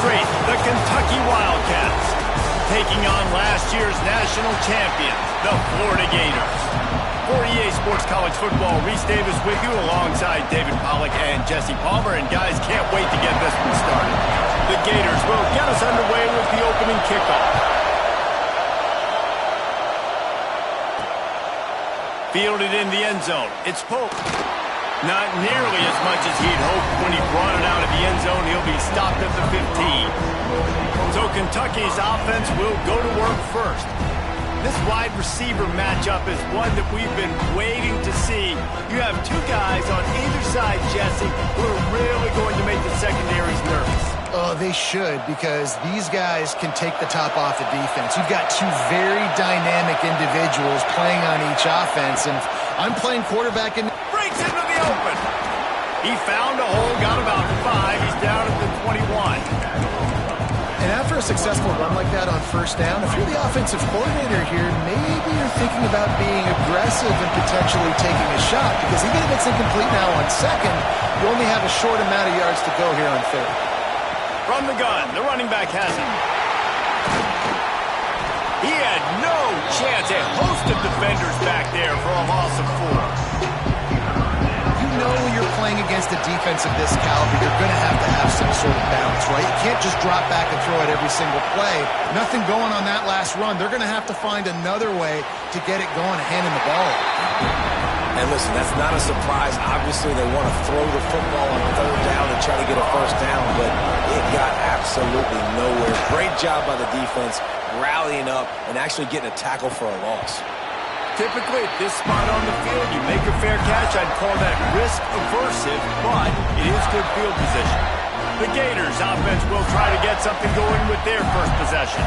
straight, the Kentucky Wildcats, taking on last year's national champions, the Florida Gators. For EA Sports College Football, Reese Davis with you alongside David Pollack and Jesse Palmer. And guys, can't wait to get this one started. The Gators will get us underway with the opening kickoff. Fielded in the end zone. It's Pope. Not nearly as much as he'd hoped when he brought it out of the end zone. He'll be stopped at the 15. So Kentucky's offense will go to work first. This wide receiver matchup is one that we've been waiting to see. You have two guys on either side, Jesse, who are really going to make the secondaries nervous. Oh, they should, because these guys can take the top off the defense. You've got two very dynamic individuals playing on each offense, and if I'm playing quarterback and breaks into the open. He found a hole, got about 5. He's down at the 21. And after a successful run like that on first down, if you're the offensive coordinator here, maybe you're thinking about being aggressive and potentially taking a shot, because even if it's incomplete now on second, you only have a short amount of yards to go here on third. From the gun, the running back has it. He had no chance. A host of defenders back there for a loss of 4. You know when you're playing against a defense of this caliber, you're going to have some sort of balance, right? You can't just drop back and throw it every single play. Nothing going on that last run. They're going to have to find another way to get it going, handing the ball. And listen, that's not a surprise. Obviously, they want to throw the football on third down and try to get a first down, but it got absolutely nowhere. Great job by the defense, rallying up and actually getting a tackle for a loss. Typically, at this spot on the field, you make a fair catch. I'd call that risk-aversive, but it is good field position. The Gators' offense will try to get something going with their first possession.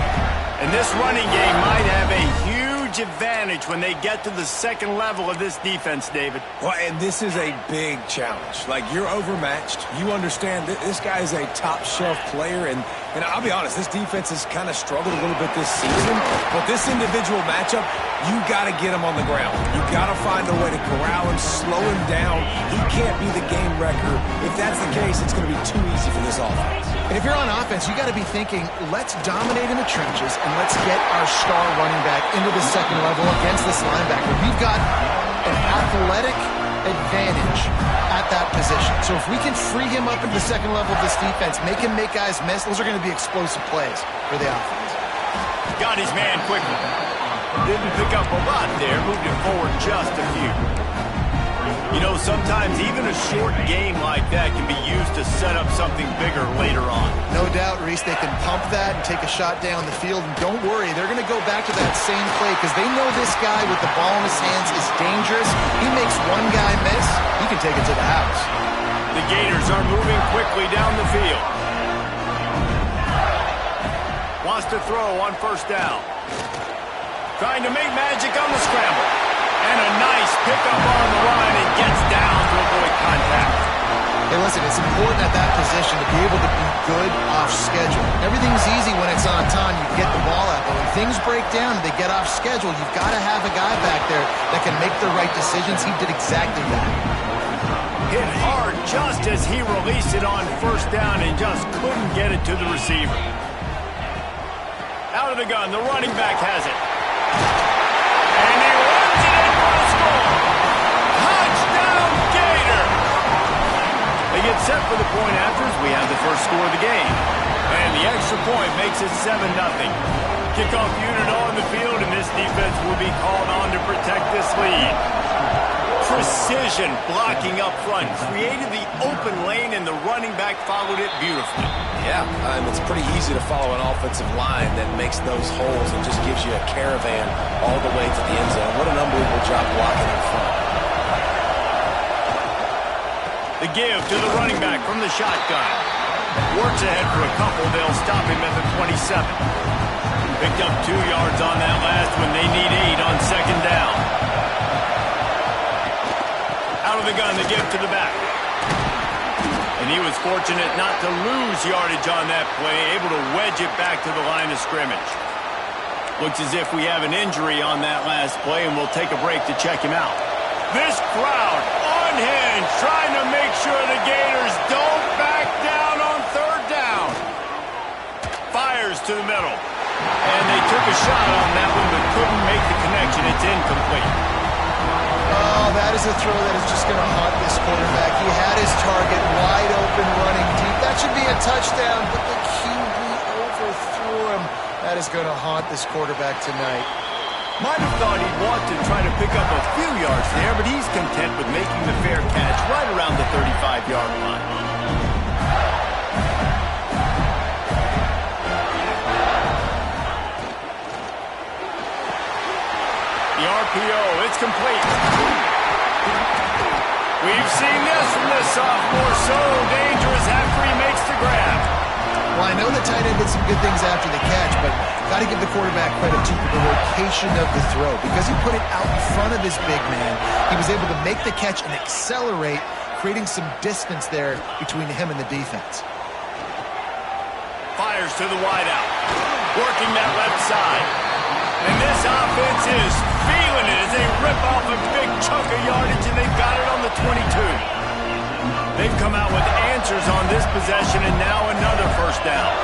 And this running game might have a huge advantage when they get to the second level of this defense, David. Well, and this is a big challenge. Like, you're overmatched. You understand that this guy is a top-shelf player, and I'll be honest, this defense has kind of struggled a little bit this season. But this individual matchup, you got to get him on the ground. You got to find a way to corral him, slow him down. He can't be the game wrecker. If that's the case, it's going to be too easy for this offense. And if you're on offense, you got to be thinking, let's dominate in the trenches and let's get our star running back into the second level against this linebacker. We've got an athletic advantage at that position. So if we can free him up into the second level of this defense, make him make guys miss, those are going to be explosive plays for the offense. Got his man quickly. Didn't pick up a lot there, moved it forward just a few. You know, sometimes even a short game like that can be used to set up something bigger later on. No doubt, Reese, they can pump that and take a shot down the field. And don't worry, they're going to go back to that same play because they know this guy with the ball in his hands is dangerous. He makes one guy miss, he can take it to the house. The Gators are moving quickly down the field. Wants to throw on first down. Trying to make magic on the scramble. And a nice pickup on the line and gets down to avoid contact. Hey, listen, it's important at that position to be able to be good off schedule. Everything's easy when it's on time. You get the ball out. But when things break down and they get off schedule, you've got to have a guy back there that can make the right decisions. He did exactly that. Hit hard just as he released it on first down and just couldn't get it to the receiver. Out of the gun, the running back has it. And he runs it in for a score. Touchdown, Gator! They get set for the point afters. We have the first score of the game. And the extra point makes it 7-0. Kickoff unit on the field, and this defense will be called on to protect this lead. Precision blocking up front created the open lane, and the running back followed it beautifully. Yeah, it's pretty easy to follow an offensive line that makes those holes and just gives you a caravan all the way to the end zone. What an unbelievable job blocking in front. The give to the running back from the shotgun. Works ahead for a couple. They'll stop him at the 27. Picked up 2 yards on that last one. They need 8 on second down. Out of the gun, the give to the back. And he was fortunate not to lose yardage on that play, able to wedge it back to the line of scrimmage. Looks as if we have an injury on that last play, and we'll take a break to check him out. This crowd unhinged, trying to make sure the Gators don't back down on third down. fires to the middle. And they took a shot on that one, but couldn't make the connection. It's incomplete. Oh, that is a throw that is just going to haunt this quarterback. He had his target wide open running deep. That should be a touchdown, but the QB overthrew him. That is going to haunt this quarterback tonight. Might have thought he'd want to try to pick up a few yards there, but he's content with making the fair catch right around the 35-yard line. The RPO, it's complete. We've seen this from this sophomore, so dangerous after he makes the grab. Well, I know the tight end did some good things after the catch, but got to give the quarterback credit to the location of the throw. Because he put it out in front of his big man, he was able to make the catch and accelerate, creating some distance there between him and the defense. Fires to the wideout, working that left side. And this offense is feeling it as they rip off a big chunk of yardage, and they've got it on the 22. They've come out with answers on this possession, and now another first down.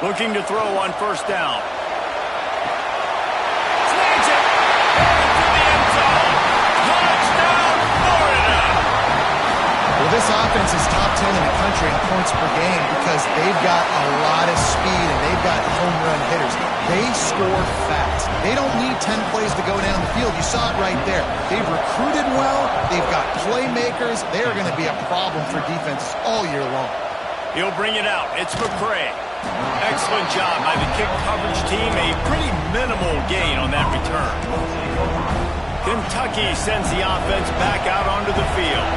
Looking to throw on first down. Slants it! Headed to the end zone! Touchdown, Florida! Well, this offense is top 10 in the country in points per game because they've got a lot of speed and they've got home run hitters. They score fast. They don't need 10 plays to go down the field. You saw it right there. They've recruited well. They've got playmakers. They are going to be a problem for defenses all year long. He'll bring it out. It's McCray. Excellent job by the kick coverage team. A pretty minimal gain on that return. Kentucky sends the offense back out onto the field.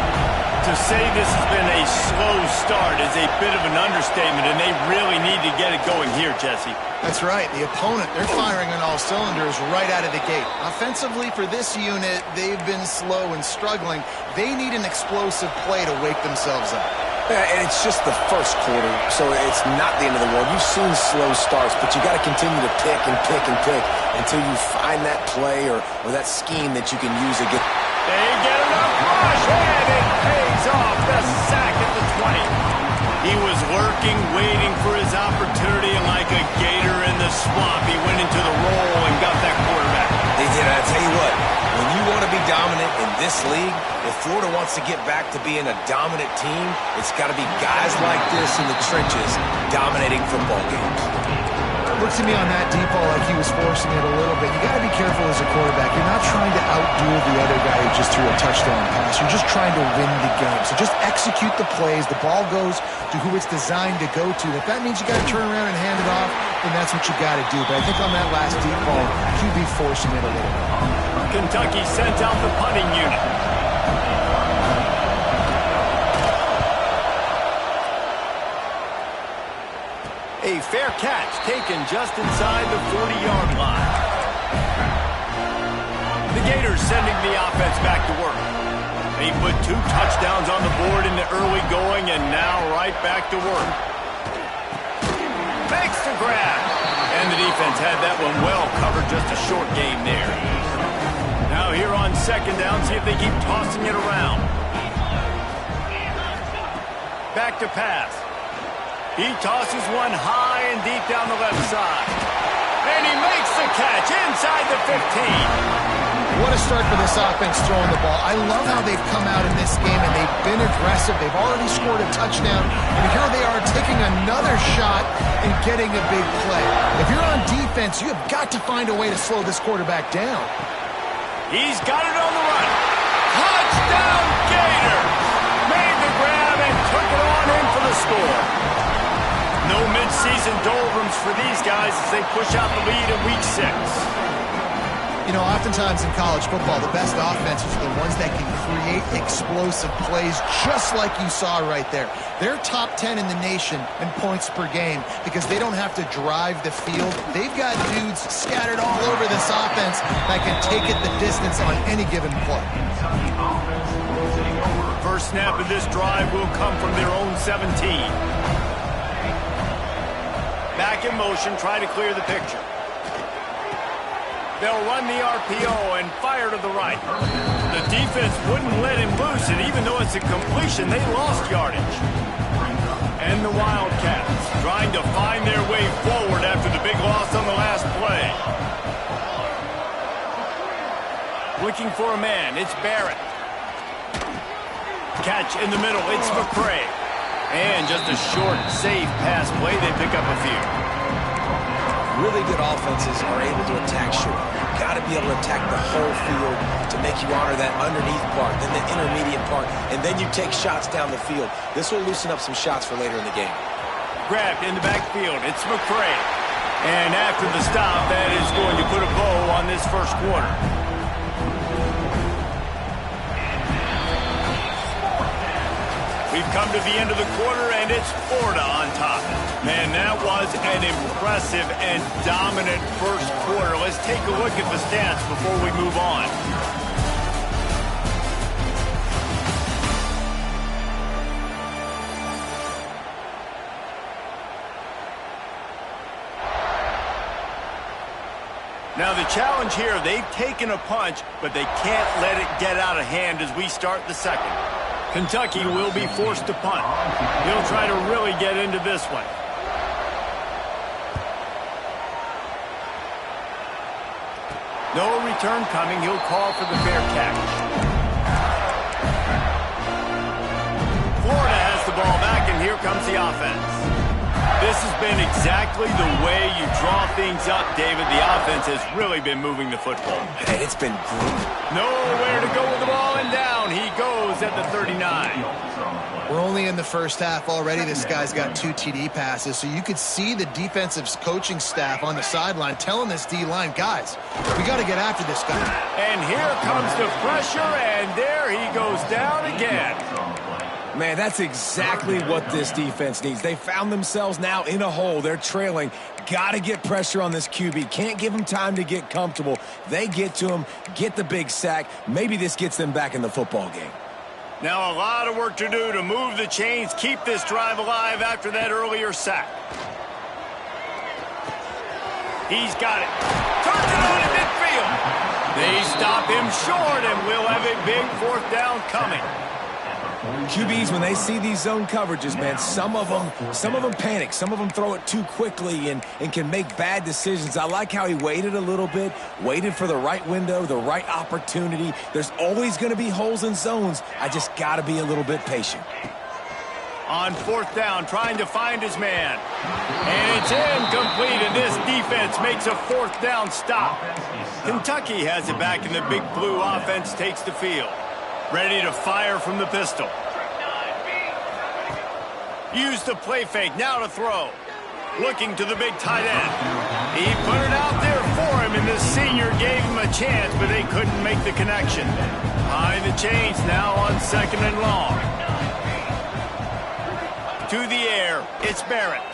To say this has been a slow start is a bit of an understatement, and they really need to get it going here, Jesse. That's right. The opponent, they're firing on all cylinders right out of the gate. Offensively, for this unit, they've been slow and struggling. They need an explosive play to wake themselves up. Yeah, and it's just the first quarter, so it's not the end of the world. You've seen slow starts, but you got to continue to pick and pick and pick until you find that play or that scheme that you can use again. They get enough rush, and it pays off. The sack at the 20. He was lurking, waiting for his opportunity, and like a gator in the swamp, he went into the roll and got that quarterback. They did. I tell you what, when you want to be dominant in this league, if Florida wants to get back to being a dominant team, it's got to be guys like this in the trenches dominating football games. Looks to me on that deep ball like he was forcing it a little bit. You got to be careful as a quarterback. You're not trying to outduel the other guy who just threw a touchdown pass. You're just trying to win the game. So just execute the plays. The ball goes to who it's designed to go to. If that means you got to turn around and hand it off, then that's what you got to do. But I think on that last deep ball, QB forcing it a little bit. Kentucky sent out the punting unit. A fair catch taken just inside the 40-yard line. The Gators sending the offense back to work. They put 2 touchdowns on the board in the early going, and now right back to work. Makes the grab. And the defense had that one well covered, just a short gain there. Now here on second down, see if they keep tossing it around. Back to pass. He tosses one high and deep down the left side. And he makes the catch inside the 15. What a start for this offense throwing the ball. I love how they've come out in this game, and they've been aggressive. They've already scored a touchdown, and here they are taking another shot and getting a big play. If you're on defense, you have got to find a way to slow this quarterback down. He's got it on the run. Touchdown, Gator! Made the grab and took it on in for the score. No mid-season doldrums for these guys as they push out the lead in Week 6. You know, oftentimes in college football, the best offenses are the ones that can create explosive plays just like you saw right there. They're top 10 in the nation in points per game because they don't have to drive the field. They've got dudes scattered all over this offense that can take it the distance on any given play. First snap of this drive will come from their own 17. Back in motion, try to clear the picture. They'll run the RPO and fire to the right. The defense wouldn't let him loose, and even though it's a completion, they lost yardage. And the Wildcats trying to find their way forward after the big loss on the last play. Looking for a man, it's Barrett. Catch in the middle, it's McCray. And just a short, safe pass play, they pick up a few. Really good offenses are able to attack short. You've got to be able to attack the whole field to make you honor that underneath part, then the intermediate part, and then you take shots down the field. This will loosen up some shots for later in the game. Grabbed in the backfield, it's McCray. And after the stop, that is going to put a bow on this first quarter. We've come to the end of the quarter, and it's Florida on top. Man, that was an impressive and dominant first quarter. Let's take a look at the stats before we move on. Now, the challenge here, they've taken a punch, but they can't let it get out of hand as we start the second. Kentucky will be forced to punt. He'll try to really get into this one. No return coming. He'll call for the fair catch. Florida has the ball back, and here comes the offense. This has been exactly the way you draw things up, David. The offense has really been moving the football. And it's been brutal. Nowhere to go with the ball, and down he goes at the 39. We're only in the first half already. This guy's got 2 TD passes, so you could see the defensive coaching staff on the sideline telling this D-line, guys, we got to get after this guy. And here comes the pressure, and there he goes down again. Man, that's exactly what this defense needs. They found themselves now in a hole. They're trailing. Got to get pressure on this QB. Can't give him time to get comfortable. They get to him, get the big sack. Maybe this gets them back in the football game. Now a lot of work to do to move the chains, keep this drive alive after that earlier sack. He's got it. Turns it on in midfield. They stop him short, and we'll have a big 4th down coming. QBs, when they see these zone coverages, man, some of them panic. Some of them throw it too quickly and can make bad decisions. I like how he waited a little bit, waited for the right window, the right opportunity. There's always going to be holes in zones. I just got to be a little bit patient. On 4th down, trying to find his man. And it's incomplete, and this defense makes a 4th down stop. Kentucky has it back, and the big blue offense takes the field. Ready to fire from the pistol. Use the play fake, now to throw. Looking to the big tight end. He put it out there for him, and the senior gave him a chance, but they couldn't make the connection. Behind the chains now on 2nd and long. To the air, it's Barrett.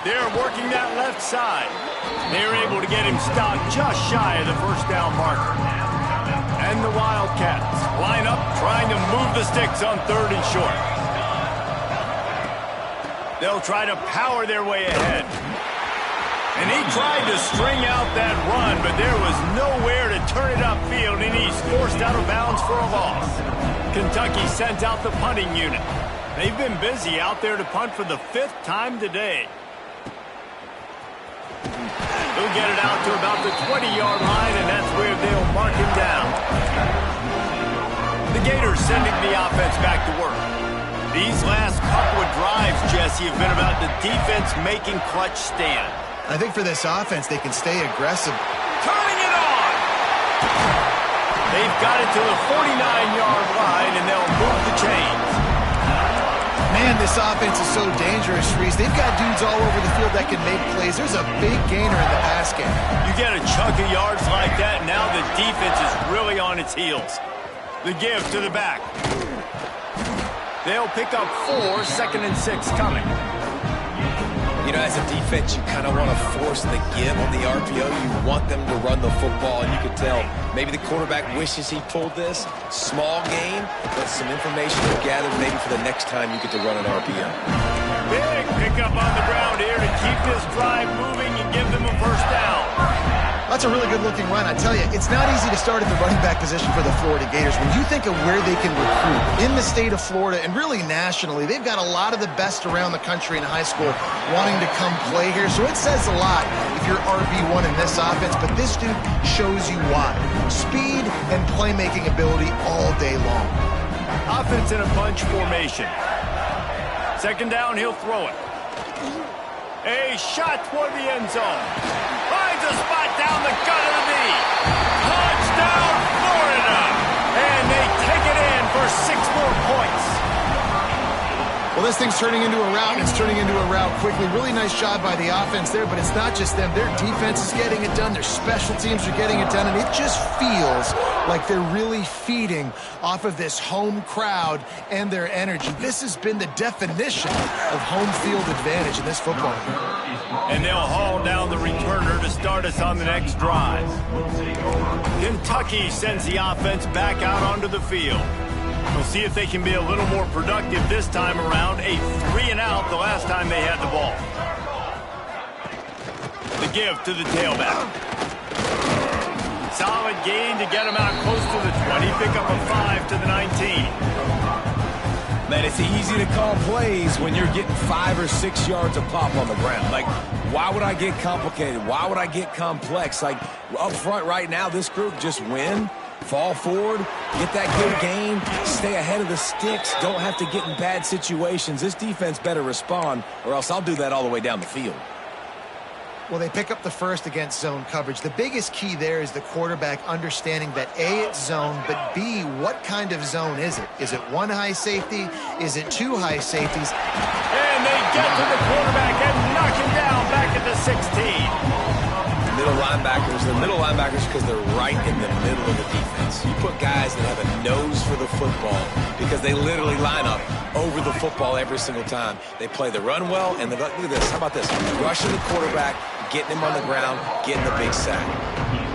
They're working that left side. They're able to get him stopped just shy of the 1st down marker. And the Wildcats line up, trying to move the sticks on 3rd and short. They'll try to power their way ahead. And he tried to string out that run, but there was nowhere to turn it upfield, and he's forced out of bounds for a loss. Kentucky sent out the punting unit. They've been busy out there to punt for the 5th time today. He'll get it out to about the 20-yard line, and that's where they'll mark him down. The Gators sending the offense back to work. These last couple of drives, Jesse, have been about the defense making clutch stand. I think for this offense, they can stay aggressive. Turning it on! They've got it to the 49-yard line, and they'll move the chains. Man, this offense is so dangerous, Reese. They've got dudes all over the field that can make plays. There's a big gainer in the pass game. You get a chunk of yards like that, now the defense is really on its heels. The give to the back. They'll pick up 4, 2nd and 6 coming. You know, as a defense, you kind of want to force the give on the RPO. You want them to run the football, and you can tell maybe the quarterback wishes he pulled this. Small gain, but some information to gather maybe for the next time you get to run an RPO. Big pickup on the ground here to keep this drive moving and give them a 1st down. That's a really good-looking run. I tell you, it's not easy to start at the running back position for the Florida Gators. When you think of where they can recruit in the state of Florida and really nationally, they've got a lot of the best around the country in high school wanting to come play here. So it says a lot if you're RB1 in this offense, but this dude shows you why. Speed and playmaking ability all day long. Offense in a bunch formation. Second down, he'll throw it. A shot toward the end zone. Finds a spot down the gut of the knee. Touchdown, Florida! And they take it in for 6 more points. Well, this thing's turning into a rout, and it's turning into a rout quickly. Really nice job by the offense there, but it's not just them. Their defense is getting it done. Their special teams are getting it done, and it just feels like they're really feeding off of this home crowd and their energy. This has been the definition of home field advantage in this football game. And they'll haul down the returner to start us on the next drive. Kentucky sends the offense back out onto the field. We'll see if they can be a little more productive this time around. A 3-and-out the last time they had the ball. The give to the tailback. Solid gain to get him out close to the 20. Pick up a 5 to the 19. Man, it's easy to call plays when you're getting 5 or 6 yards of pop on the ground. Like, why would I get complicated? Why would I get complex? Like, up front right now, this group just win. Fall forward, get that good gain, stay ahead of the sticks, don't have to get in bad situations. This defense better respond, or else I'll do that all the way down the field. Well, they pick up the first against zone coverage. The biggest key there is the quarterback understanding that A, it's zone, but B, what kind of zone is it? Is it 1 high safety? Is it 2 high safeties? And they get to the quarterback and knock him down back at the 16. Middle linebackers because they're right in the middle of the defense. You put guys that have a nose for the football because they literally line up over the football every single time. They play the run well, and look at this. How about this? Rushing the quarterback, getting him on the ground, getting the big sack.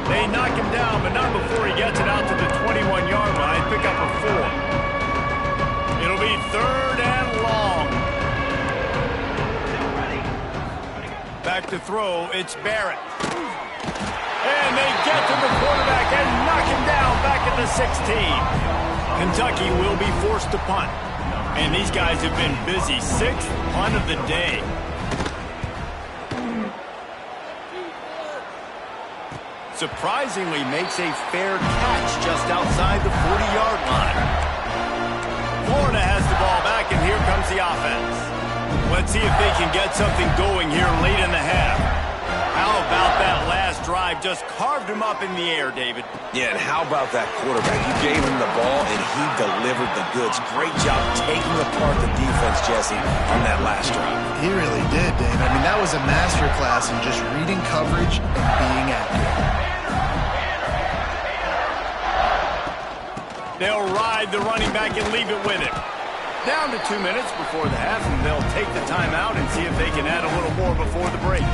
They knock him down, but not before he gets it out to the 21-yard line. Pick up a 4. It'll be 3rd and long. Back to throw, it's Barrett. And they get to the quarterback and knock him down back at the 16. Kentucky will be forced to punt. And these guys have been busy. 6th punt of the day. Surprisingly makes a fair catch just outside the 40-yard line. Florida has the ball back, and here comes the offense. Let's see if they can get something going here late in the half. How about that last drive? Just carved him up in the air, David. Yeah, and how about that quarterback? You gave him the ball, and he delivered the goods. Great job taking apart the defense, Jesse, on that last drive. He really did, Dave. I mean, that was a masterclass in just reading coverage and being accurate. They'll ride the running back and leave it with him. Down to 2 minutes before the half, and they'll take the timeout and see if they can add a little more before the break.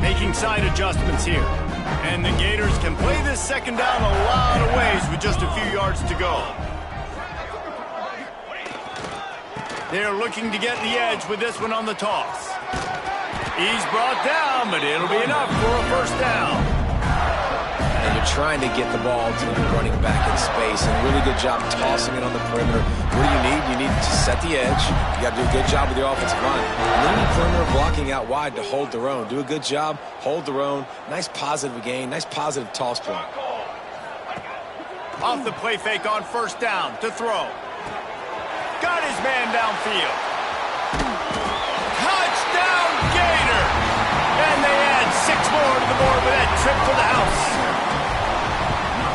Making side adjustments here. And the Gators can play this second down a lot of ways with just a few yards to go. They're looking to get the edge with this one on the toss. He's brought down, but it'll be enough for a first down. And you're trying to get the ball to the running back in space, and a really good job tossing it on the perimeter. What do you need? You need to set the edge. You got to do a good job with your offensive line. And then you need perimeter blocking out wide to hold their own. Do a good job, hold their own. Nice positive gain, nice positive toss play. Off the play fake on first down to throw. Got his man downfield. Touchdown, Gator! And they add 6 more to the board with that trip to the house.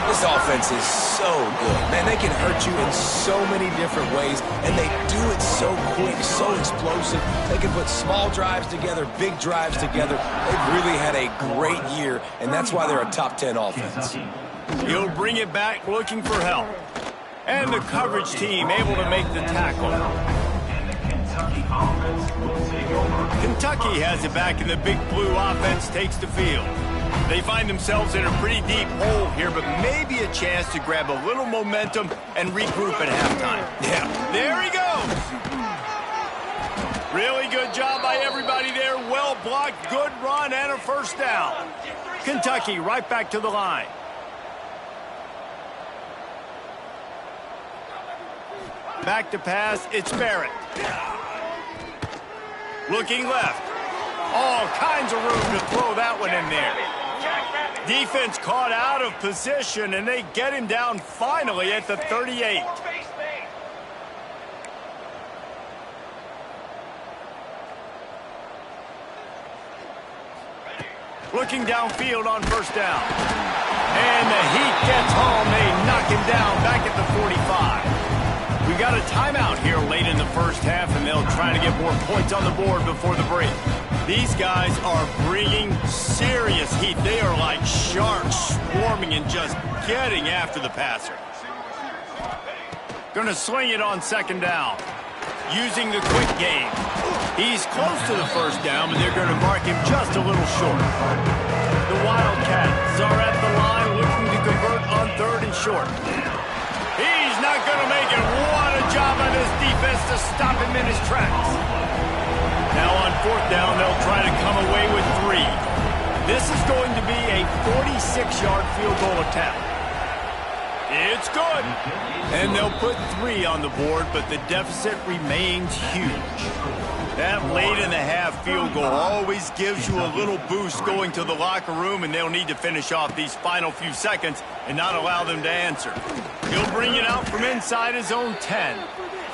This offense is so good. Man, they can hurt you in so many different ways, and they do it so quick, so explosive. They can put small drives together, big drives together. They've really had a great year, and that's why they're a top 10 offense. He'll bring it back looking for help. And the coverage team able to make the tackle. Kentucky has it back, and the big blue offense takes the field. They find themselves in a pretty deep hole here, but maybe a chance to grab a little momentum and regroup at halftime. Yeah, there he goes. Really good job by everybody there. Well blocked. Good run and a first down. Kentucky right back to the line. Back to pass, it's Barrett. Looking left. All kinds of room to throw that one in there. Defense caught out of position, and they get him down finally at the 38. Looking downfield on first down. And the heat gets home. They knock him down back at the 45. We got a timeout here late in the first half, and they'll try to get more points on the board before the break. These guys are bringing serious heat. They are like sharks swarming and just getting after the passer. Going to swing it on second down. Using the quick game. He's close to the first down, but they're going to mark him just a little short. The Wildcats are at the line looking to convert on third and short. He's not going to make it. What a job on this defense to stop him in his tracks. Now on fourth down, they'll try to come away with 3. This is going to be a 46-yard field goal attempt. It's good. And they'll put 3 on the board, but the deficit remains huge. That late-in-the-half field goal always gives you a little boost going to the locker room, and they'll need to finish off these final few seconds and not allow them to answer. He'll bring it out from inside his own 10.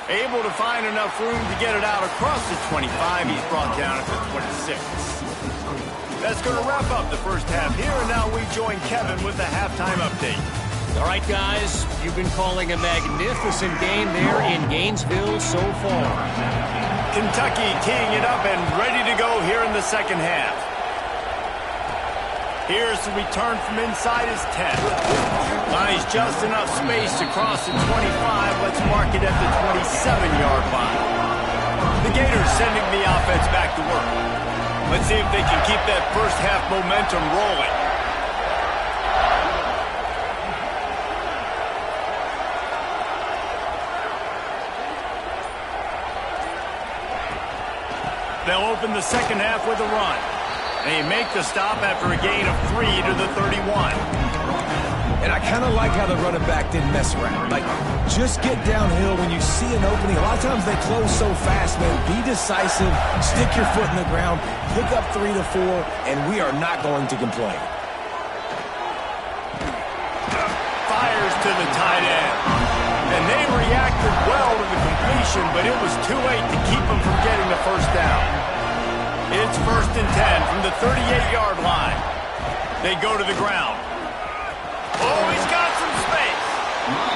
Able to find enough room to get it out across the 25. He's brought down at the 26. That's going to wrap up the first half here, and now we join Kevin with the halftime update. All right, guys, you've been calling a magnificent game there in Gainesville so far. Kentucky teeing it up and ready to go here in the second half. Here's the return from inside his 10. Nice, just enough space to cross the 25. Let's mark it at the 27-yard line. The Gators sending the offense back to work. Let's see if they can keep that first half momentum rolling. They'll open the second half with a run. They make the stop after a gain of 3 to the 31. And I kind of like how the running back didn't mess around. Like, just get downhill when you see an opening. A lot of times they close so fast, man. Be decisive, stick your foot in the ground, pick up 3 to 4, and we are not going to complain. Fires to the tight end. And they reacted well to the completion, but it was too late to keep them from getting the first down. It's 1st and 10 from the 38-yard line. They go to the ground. Oh, he's got some space.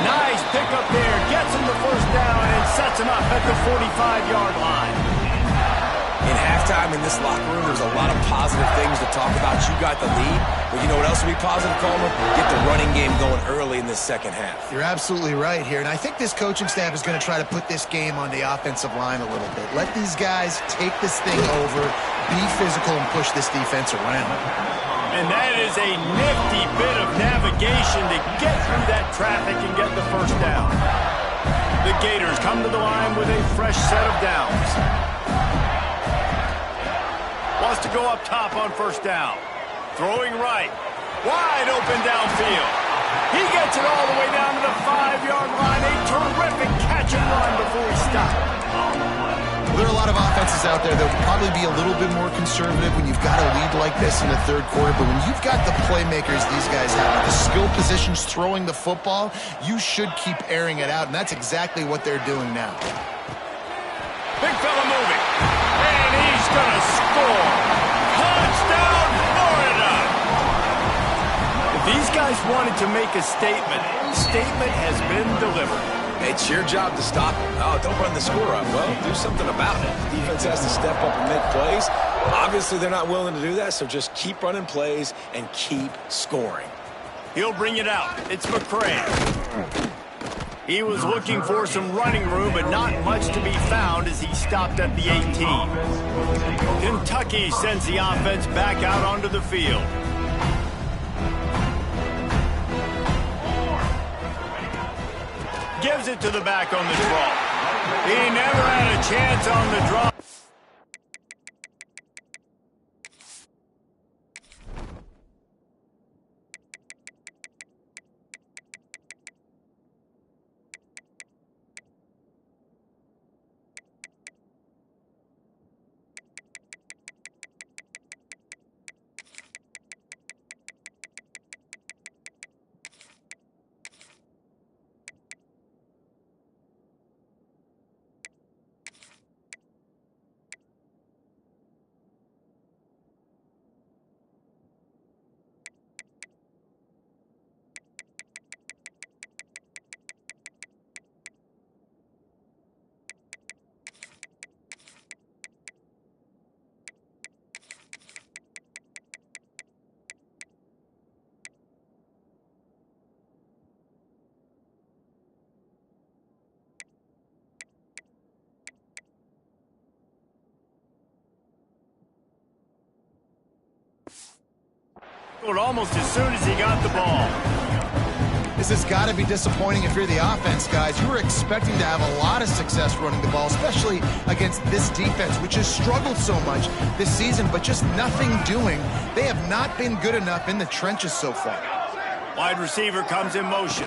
Nice pickup there. Gets him the first down and sets him up at the 45-yard line. In halftime in this locker room, there's a lot of positive things to talk about. You got the lead, but you know what else will be positive, Coleman? Get the running game going early in this second half. You're absolutely right here, and I think this coaching staff is going to try to put this game on the offensive line a little bit. Let these guys take this thing over, be physical, and push this defense around. And that is a nifty bit of navigation to get through that traffic and get the first down. The Gators come to the line with a fresh set of downs. Wants to go up top on first down. Throwing right. Wide open downfield. He gets it all the way down to the 5-yard line. A terrific catch and run before he stopped. Well, there are a lot of offenses out there that will probably be a little bit more conservative when you've got a lead like this in the third quarter. But when you've got the playmakers these guys have, the skill positions throwing the football, you should keep airing it out. And that's exactly what they're doing now. Big fella moving. And he's going to score. Touchdown, Florida! If these guys wanted to make a statement, the statement has been delivered. It's your job to stop him. Oh, don't run the score up. Well, do something about it. The defense has to step up and make plays. Obviously, they're not willing to do that, so just keep running plays and keep scoring. He'll bring it out. It's McCray. He was looking for some running room, but not much to be found as he stopped at the 18. Kentucky sends the offense back out onto the field. Gives it to the back on the draw. He never had a chance on the draw. almost as soon as he got the ball. This has got to be disappointing if you're the offense, guys. You were expecting to have a lot of success running the ball, especially against this defense, which has struggled so much this season, but just nothing doing. They have not been good enough in the trenches so far. Wide receiver comes in motion.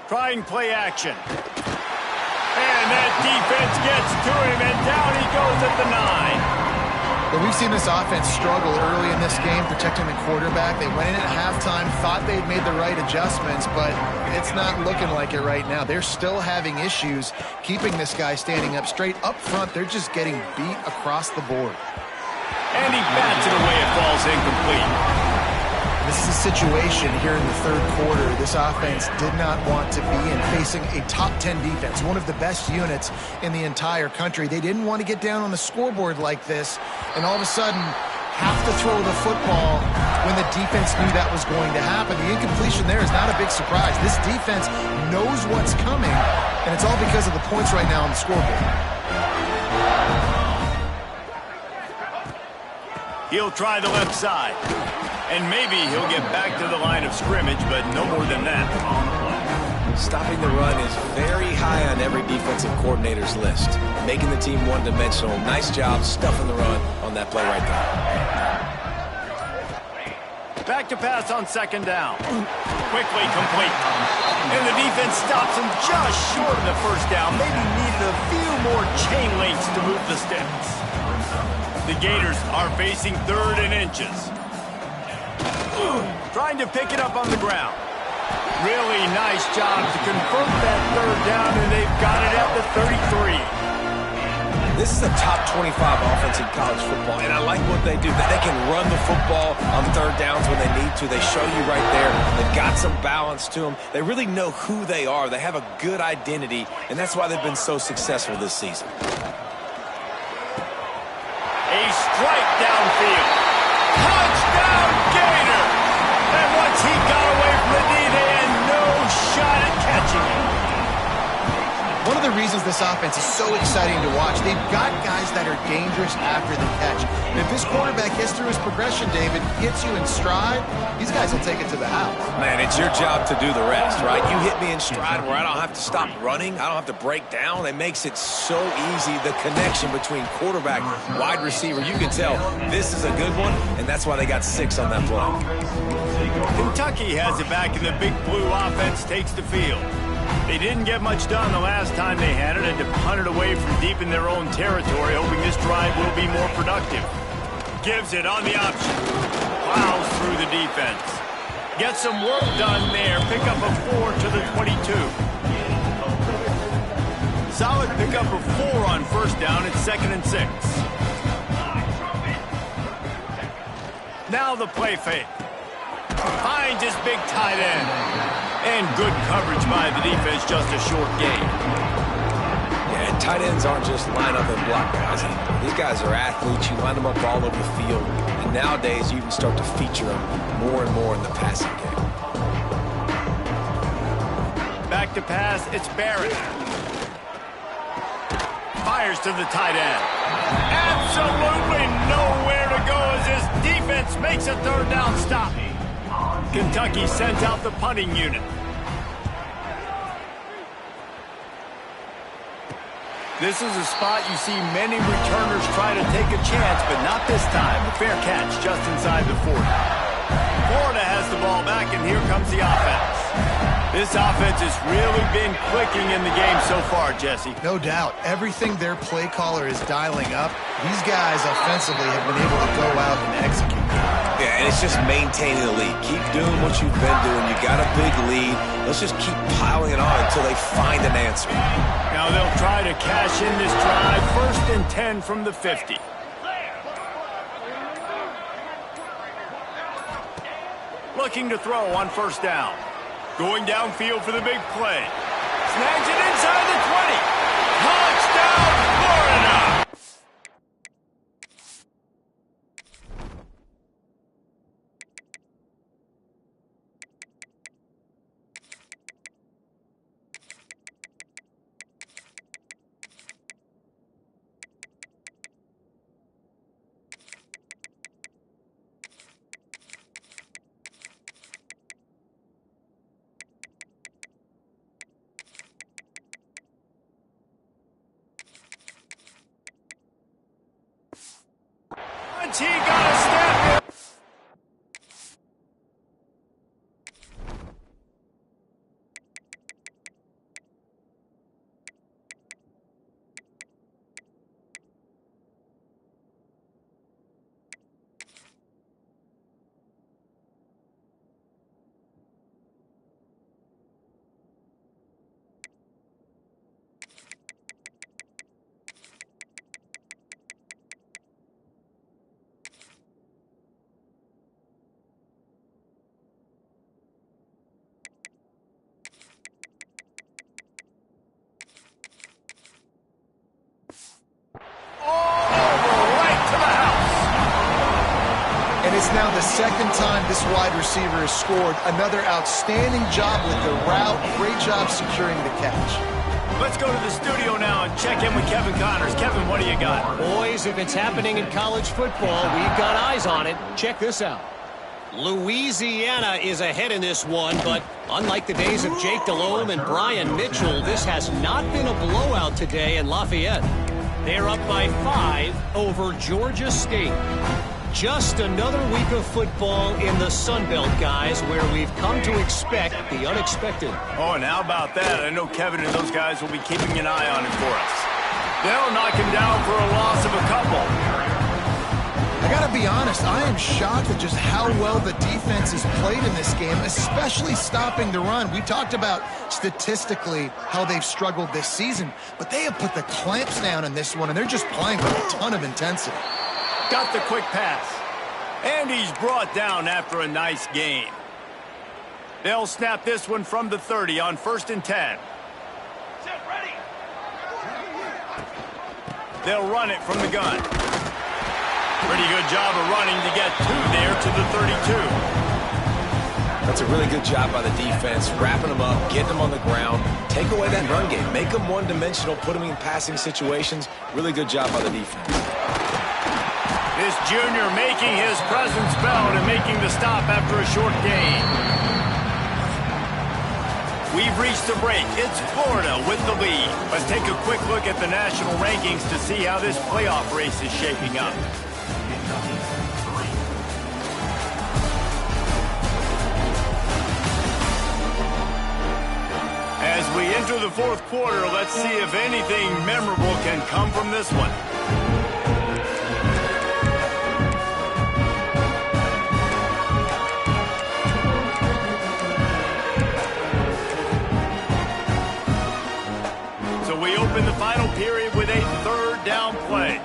Trying play action. And that defense gets to him, and down he goes at the 9. But we've seen this offense struggle early in this game, protecting the quarterback. They went in at halftime, thought they'd made the right adjustments, but it's not looking like it right now. They're still having issues keeping this guy standing up straight. Up front, they're just getting beat across the board. And he bats it away. It falls incomplete. This is a situation here in the third quarter this offense did not want to be in, facing a top 10 defense, one of the best units in the entire country. They didn't want to get down on the scoreboard like this, and all of a sudden have to throw the football when the defense knew that was going to happen. The incompletion there is not a big surprise. This defense knows what's coming, and it's all because of the points right now on the scoreboard. He'll try the left side. And maybe he'll get back to the line of scrimmage, but no more than that on the play. Stopping the run is very high on every defensive coordinator's list. Making the team one-dimensional. Nice job stuffing the run on that play right there. Back to pass on second down. Quickly complete. And the defense stops him just short of the first down. Maybe needed a few more chain links to move the sticks. The Gators are facing 3rd and inches. Trying to pick it up on the ground. Really nice job to convert that 3rd down, and they've got it at the 33. This is a top 25 offense in college football, and I like what they do. They can run the football on 3rd downs when they need to. They show you right there. They've got some balance to them. They really know who they are. They have a good identity, and that's why they've been so successful this season. A strike downfield. Touchdown, Gator! And once he got away from the knee, they had no shot at catching him. One of the reasons this offense is so exciting to watch, they've got guys that are dangerous after the catch. And if this quarterback gets through his progression, David, gets you in stride, these guys will take it to the house. Man, it's your job to do the rest, right? You hit me in stride where I don't have to stop running. I don't have to break down. It makes it so easy, the connection between quarterback, wide receiver. You can tell this is a good one, and that's why they got 6 on that play. Kentucky has it back, and the Big Blue offense takes the field. They didn't get much done the last time they had it, and to punt it away from deep in their own territory, hoping this drive will be more productive. Gives it on the option. Plows through the defense. Gets some work done there. Pick up a 4 to the 22. Solid pickup of 4 on first down. It's 2nd and 6. Now the play fake. Finds his big tight end. And good coverage by the defense, just a short gain. Yeah, and tight ends aren't just line up and block guys. These guys are athletes. You line them up all over the field. And nowadays, you can start to feature them more and more in the passing game. Back to pass, it's Barrett. Fires to the tight end. Absolutely nowhere to go as his defense makes a 3rd down stop. Kentucky sends out the punting unit. This is a spot you see many returners try to take a chance, but not this time. A fair catch just inside the 40. Florida has the ball back, and here comes the offense. This offense has really been clicking in the game so far, Jesse. No doubt. Everything their play caller is dialing up, these guys offensively have been able to go out and execute. Yeah, and it's just maintaining the lead. Keep doing what you've been doing. You got a big lead. Let's just keep piling it on until they find an answer. Now they'll try to cash in this drive. 1st and 10 from the 50. Looking to throw on first down. Going downfield for the big play. Snags it inside the 20. Touchdown, Florida! runs. He got a step in. And it's now the second time this wide receiver has scored. Another outstanding job with the route. Great job securing the catch. Let's go to the studio now and check in with Kevin Connors. Kevin, what do you got? Boys, if it's happening in college football, we've got eyes on it. Check this out. Louisiana is ahead in this one, but unlike the days of Jake Delhomme and Brian Mitchell, this has not been a blowout today in Lafayette. They're up by 5 over Georgia State. Just another week of football in the Sun Belt, guys, where we've come to expect the unexpected. Oh, and how about that? I know Kevin and those guys will be keeping an eye on it for us. They'll knock him down for a loss of a couple. I gotta be honest, I am shocked at just how well the defense has played in this game, especially stopping the run. We talked about statistically how they've struggled this season, but they have put the clamps down in this one, and they're just playing with a ton of intensity. Got the quick pass. And he's brought down after a nice gain. They'll snap this one from the 30 on 1st and 10. Ready. They'll run it from the gun. Pretty good job of running to get 2 there to the 32. That's a really good job by the defense, wrapping them up, getting them on the ground, take away that run game, make them one-dimensional, put them in passing situations. Really good job by the defense. This junior making his presence felt and making the stop after a short gain. We've reached the break. It's Florida with the lead. Let's take a quick look at the national rankings to see how this playoff race is shaping up. As we enter the 4th quarter, let's see if anything memorable can come from this one. We open the final period with a 3rd down play.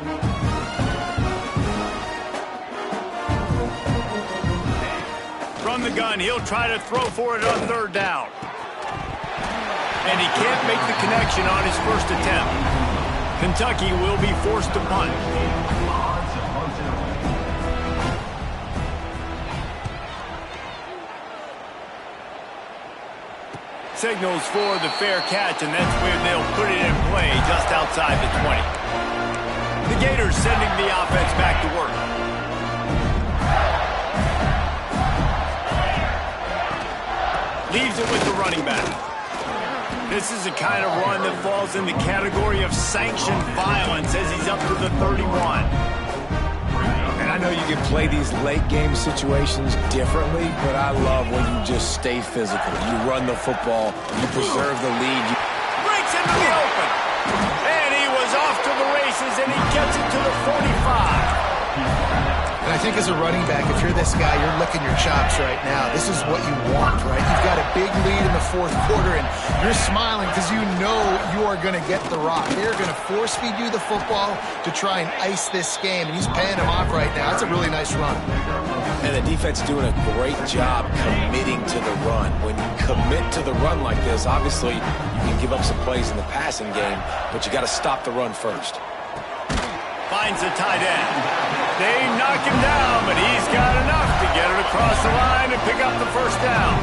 From the gun, he'll try to throw for it on 3rd down. And he can't make the connection on his first attempt. Kentucky will be forced to punt. Signals for the fair catch, and that's where they'll put it in play just outside the 20. The Gators sending the offense back to work. Leaves it with the running back. This is a kind of run that falls in the category of sanctioned violence as he's up to the 31. And I know you can play these late-game situations differently, but I love when you just stay physical. You run the football, you preserve the lead. Breaks into the open. And he was off to the races, and he gets it to the 45. And I think as a running back, if you're this guy, you're licking your chops right now. This is what you want, right? You've got a big lead in the 4th quarter, and you're smiling because you know you are going to get the rock. They're going to force-feed you the football to try and ice this game, and he's paying him off right now. That's a really nice run. And the defense doing a great job committing to the run. When you commit to the run like this, obviously you can give up some plays in the passing game, but you got to stop the run first. Finds the tight end. They knock him down, but he's got enough to get it across the line and pick up the 1st down.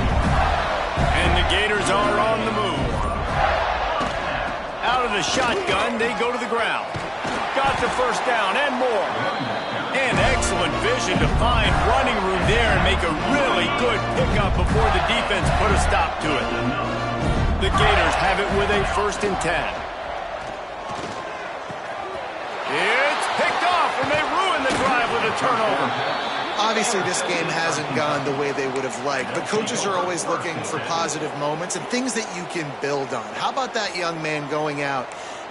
And the Gators are on the move. Out of the shotgun, they go to the ground. Got the 1st down and more. And excellent vision to find running room there and make a really good pickup before the defense put a stop to it. The Gators have it with a 1st and 10. It's picked off, and they ruin the drive with a turnover. Obviously, this game hasn't gone the way they would have liked, but coaches are always looking for positive moments and things that you can build on. How about that young man going out,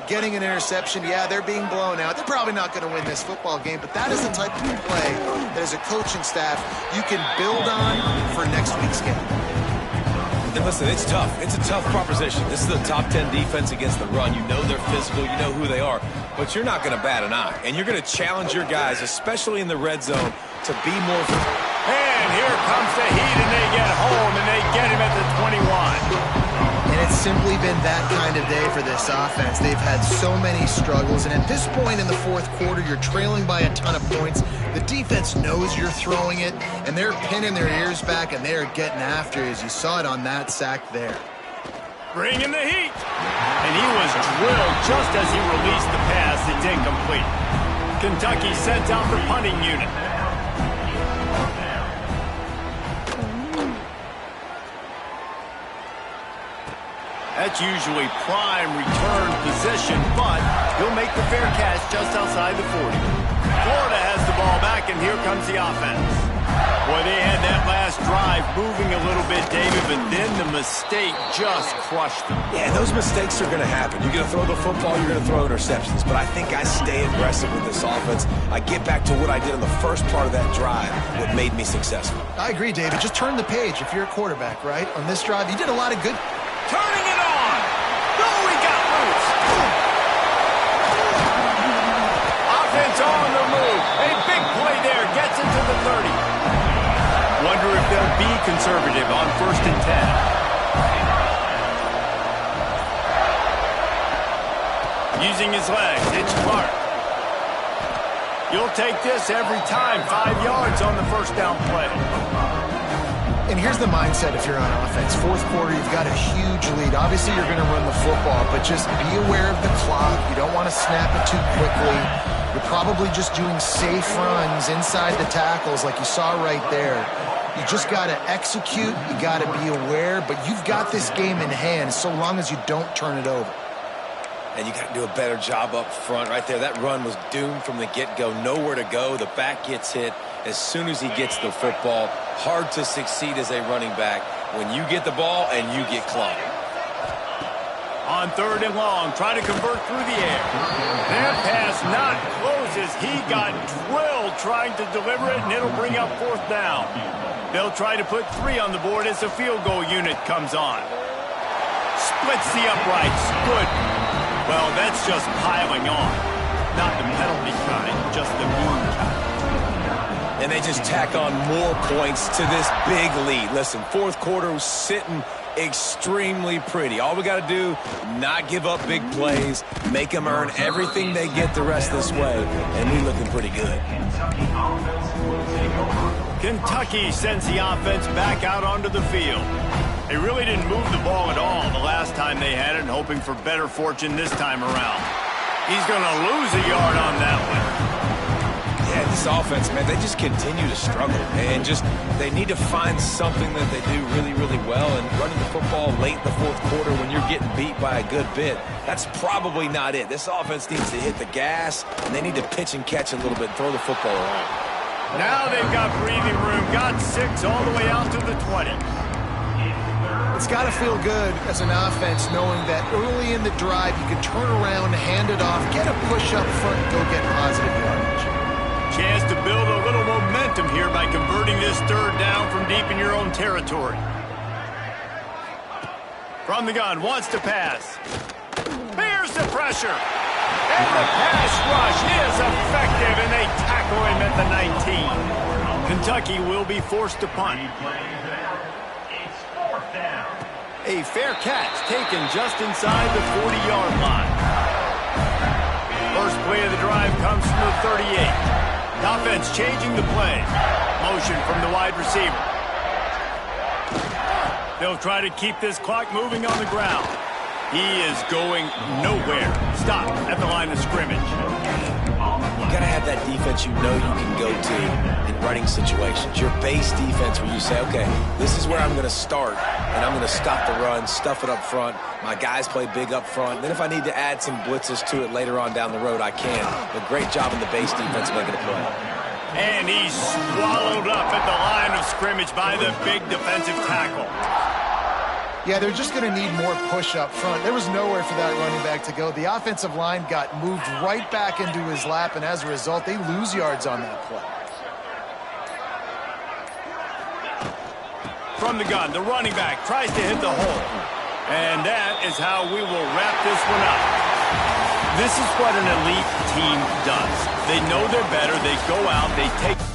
getting an interception? Yeah, they're being blown out. They're probably not going to win this football game, but that is the type of play that as a coaching staff you can build on for next week's game. And listen, it's tough. It's a tough proposition. This is the top 10 defense against the run. You know they're physical. You know who they are. But you're not going to bat an eye. And you're going to challenge your guys, especially in the red zone, to be more. And here comes the heat, and they get home, and they get him at the 21. And it's simply been that kind of day for this offense. They've had so many struggles, and at this point in the fourth quarter, you're trailing by a ton of points. The defense knows you're throwing it, and they're pinning their ears back, and they're getting after it, as you saw it on that sack there. Bringing the heat. And he was drilled just as he released the pass. It's incomplete. Kentucky sends out the punting unit. That's usually prime return position, but he'll make the fair catch just outside the 40. Florida has the ball back, and here comes the offense. Boy, they had that last drive moving a little bit, David, but then the mistake just crushed them. Yeah, those mistakes are going to happen. You're going to throw the football, you're going to throw interceptions. But I think I stay aggressive with this offense. I get back to what I did in the first part of that drive, what made me successful. I agree, David. Just turn the page if you're a quarterback, right? On this drive, you did a lot of good. Turning it on. No, he got loose. Offense on the move. A big play there. Gets it to the 30. Wonder if they'll be conservative on 1st and 10. Using his legs. It's Clark. You'll take this every time. 5 yards on the first down play. And here's the mindset if you're on offense. Fourth quarter, you've got a huge lead. Obviously, you're going to run the football, but just be aware of the clock. You don't want to snap it too quickly. You're probably just doing safe runs inside the tackles like you saw right there. You just got to execute. You got to be aware, but you've got this game in hand so long as you don't turn it over. And you got to do a better job up front right there. That run was doomed from the get-go. Nowhere to go. The back gets hit as soon as he gets the football. Hard to succeed as a running back when you get the ball and you get clogged. On 3rd and long, trying to convert through the air. That pass not closes. He got drilled trying to deliver it, and it'll bring up 4th down. They'll try to put 3 on the board as the field goal unit comes on. Splits the uprights. Good. Well, that's just piling on. Not the penalty kind, just the moon kind. And they just tack on more points to this big lead. Listen, fourth quarter was sitting extremely pretty. All we got to do, not give up big plays, make them earn everything they get the rest of this way, and we looking pretty good. Kentucky sends the offense back out onto the field. They really didn't move the ball at all the last time they had it, hoping for better fortune this time around. He's going to lose a yard on that one. Yeah, this offense, man, they just continue to struggle. And they need to find something that they do really, really well. And running the football late in the fourth quarter when you're getting beat by a good bit, that's probably not it. This offense needs to hit the gas, and they need to pitch and catch a little bit and throw the football around. Now they've got breathing room. Got 6 all the way out to the 20. It's got to feel good as an offense knowing that early in the drive you can turn around, hand it off, get a push up front, and go get positive yardage. Chance to build a little momentum here by converting this 3rd down from deep in your own territory. From the gun, wants to pass. Bears the pressure. And the pass rush is effective, and they tackle him at the 19. Kentucky will be forced to punt. A fair catch taken just inside the 40-yard line. First play of the drive comes from the 38. Offense changing the play. Motion from the wide receiver. They'll try to keep this clock moving on the ground. He is going nowhere. Stop at the line of scrimmage. You got to have that defense you know you can go to in running situations. Your base defense where you say, okay, this is where I'm going to start, and I'm going to stop the run, stuff it up front. My guys play big up front. Then if I need to add some blitzes to it later on down the road, I can. But great job in the base defense making a play. And he's swallowed up at the line of scrimmage by the big defensive tackle. Yeah, they're just going to need more push up front. There was nowhere for that running back to go. The offensive line got moved right back into his lap, and as a result, they lose yards on that play. From the gun, the running back tries to hit the hole. And that is how we will wrap this one up. This is what an elite team does. They know they're better. They go out, they take...